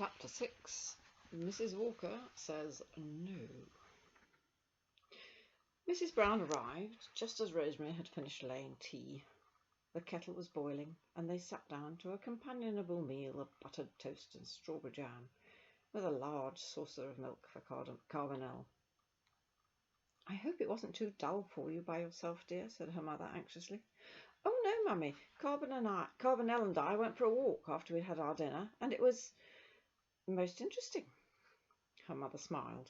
Chapter 6. Mrs. Walker says no. Mrs. Brown arrived just as Rosemary had finished laying tea. The kettle was boiling, and they sat down to a companionable meal of buttered toast and strawberry jam, with a large saucer of milk for Carbonel. "I hope it wasn't too dull for you by yourself, dear," said her mother anxiously. "Oh, no, Mummy. Carbonel and I went for a walk after we'd had our dinner, and it was most interesting." Her mother smiled.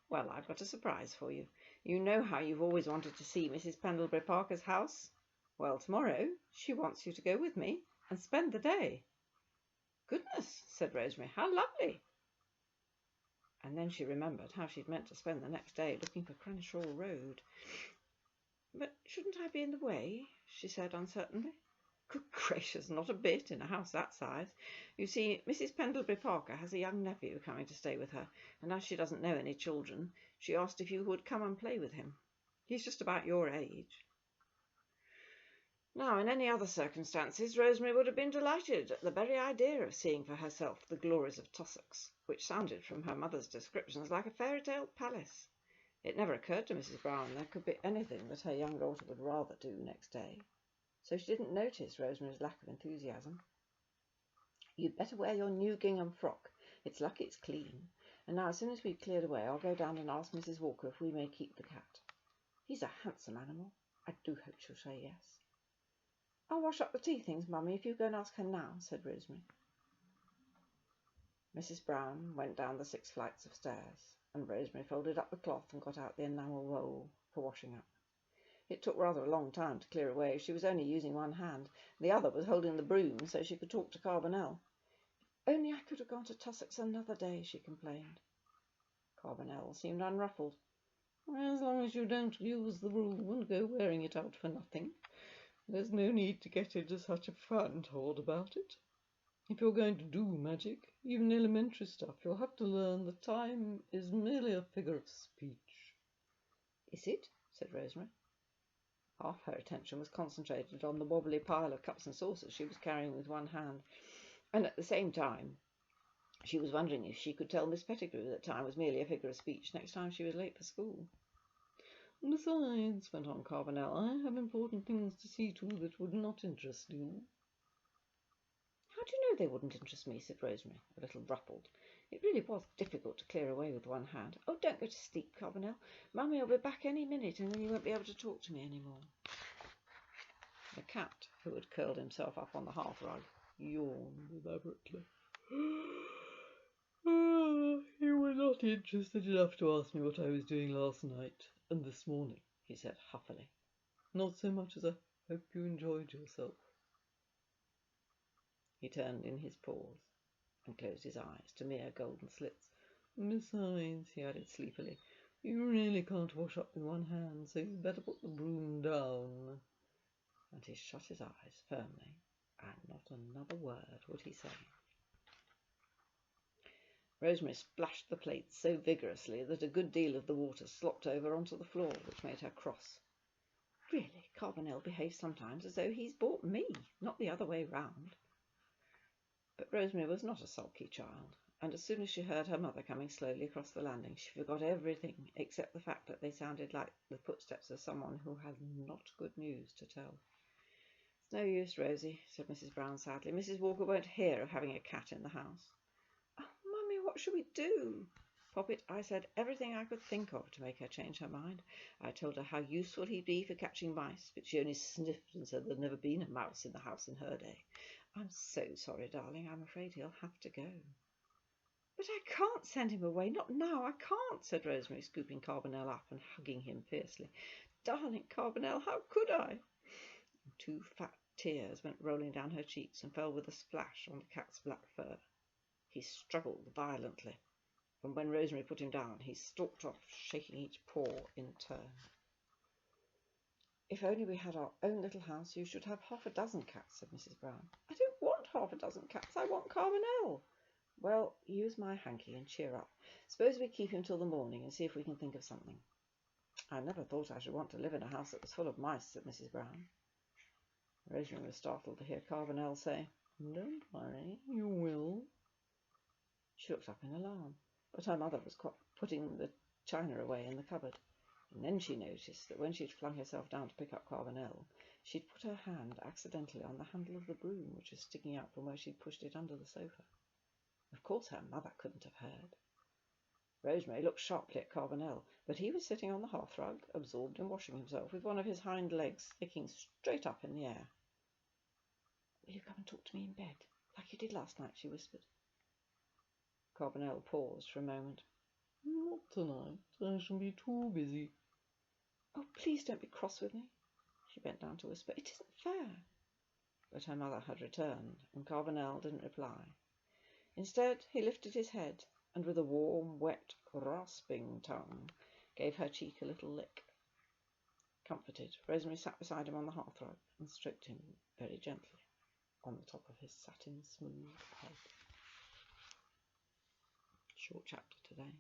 "Well, I've got a surprise for you. You know how you've always wanted to see Mrs. Pendlebury Parker's house? Well, tomorrow she wants you to go with me and spend the day." "Goodness," said Rosemary, "how lovely!" And then she remembered how she'd meant to spend the next day looking for Crenshaw Road. "But shouldn't I be in the way?" she said uncertainly. "Good gracious, not a bit, in a house that size. You see, Mrs. Pendlebury Parker has a young nephew coming to stay with her, and as she doesn't know any children, she asked if you would come and play with him. He's just about your age." Now, in any other circumstances, Rosemary would have been delighted at the very idea of seeing for herself the glories of Tussox, which sounded from her mother's descriptions like a fairy-tale palace. It never occurred to Mrs. Brown there could be anything that her young daughter would rather do next day, so she didn't notice Rosemary's lack of enthusiasm. "You'd better wear your new gingham frock. It's lucky it's clean. And now, as soon as we've cleared away, I'll go down and ask Mrs. Walker if we may keep the cat. He's a handsome animal. I do hope she'll say yes." "I'll wash up the tea things, Mummy, if you go and ask her now," said Rosemary. Mrs. Brown went down the 6 flights of stairs, and Rosemary folded up the cloth and got out the enamel roll for washing up. It took rather a long time to clear away. She was only using one hand. The other was holding the broom so she could talk to Carbonel. "If only I could have gone to Tussox another day," she complained. Carbonel seemed unruffled. "As long as you don't use the broom and go wearing it out for nothing, there's no need to get into such a fantard about it. If you're going to do magic, even elementary stuff, you'll have to learn that time is merely a figure of speech." "Is it?" said Rosemary. Half her attention was concentrated on the wobbly pile of cups and saucers she was carrying with one hand, and at the same time she was wondering if she could tell Miss Pettigrew that time was merely a figure of speech next time she was late for school. "Besides," went on Carbonel, "I have important things to see to that would not interest you." "How do you know they wouldn't interest me?" said Rosemary, a little ruffled. It really was difficult to clear away with one hand. "Oh, don't go to sleep, Carbonel. Mummy will be back any minute, and then you won't be able to talk to me any more." The cat, who had curled himself up on the hearthrug, yawned elaborately. "You were not interested enough to ask me what I was doing last night and this morning," he said huffily. "Not so much as I hope you enjoyed yourself." He turned in his paws and closed his eyes to mere golden slits. "Besides," he added sleepily, "you really can't wash up with one hand, so you'd better put the broom down." And he shut his eyes firmly, and not another word would he say. Rosemary splashed the plates so vigorously that a good deal of the water slopped over onto the floor, which made her cross. Really, Carbonel behaves sometimes as though he's bought me, not the other way round. But Rosemary was not a sulky child, and as soon as she heard her mother coming slowly across the landing, she forgot everything except the fact that they sounded like the footsteps of someone who had not good news to tell. "It's no use, Rosie," said Mrs. Brown sadly. "Mrs. Walker won't hear of having a cat in the house." "Oh, Mummy, what shall we do?" "Poppet, I said everything I could think of to make her change her mind. I told her how useful he'd be for catching mice, but she only sniffed and said there'd never been a mouse in the house in her day. I'm so sorry, darling. I'm afraid he'll have to go." "But I can't send him away, not now, I can't," said Rosemary, scooping Carbonel up and hugging him fiercely. "Darling Carbonel, how could I?" And 2 fat tears went rolling down her cheeks and fell with a splash on the cat's black fur. He struggled violently, and when Rosemary put him down, he stalked off, shaking each paw in turn. "If only we had our own little house, you should have half a dozen cats," said Mrs. Brown. "I don't want half a dozen cats. I want Carbonel." "Well, use my hanky and cheer up. Suppose we keep him till the morning and see if we can think of something." "I never thought I should want to live in a house that was full of mice," said Mrs. Brown. Rosemary was startled to hear Carbonel say, "Don't worry, you will." She looked up in alarm, but her mother was putting the china away in the cupboard, and then she noticed that when she'd flung herself down to pick up Carbonel, she'd put her hand accidentally on the handle of the broom, which was sticking out from where she'd pushed it under the sofa. Of course her mother couldn't have heard. Rosemary looked sharply at Carbonel, but he was sitting on the hearthrug, absorbed in washing himself, with one of his hind legs sticking straight up in the air. "Will you come and talk to me in bed, like you did last night?" she whispered. Carbonel paused for a moment. "Not tonight. I shall be too busy." "Oh, please don't be cross with me," she bent down to whisper. "It isn't fair." But her mother had returned, and Carbonel didn't reply. Instead, he lifted his head, and with a warm, wet, rasping tongue, gave her cheek a little lick. Comforted, Rosemary sat beside him on the hearthrug and stroked him very gently on the top of his satin-smooth head. Short chapter today.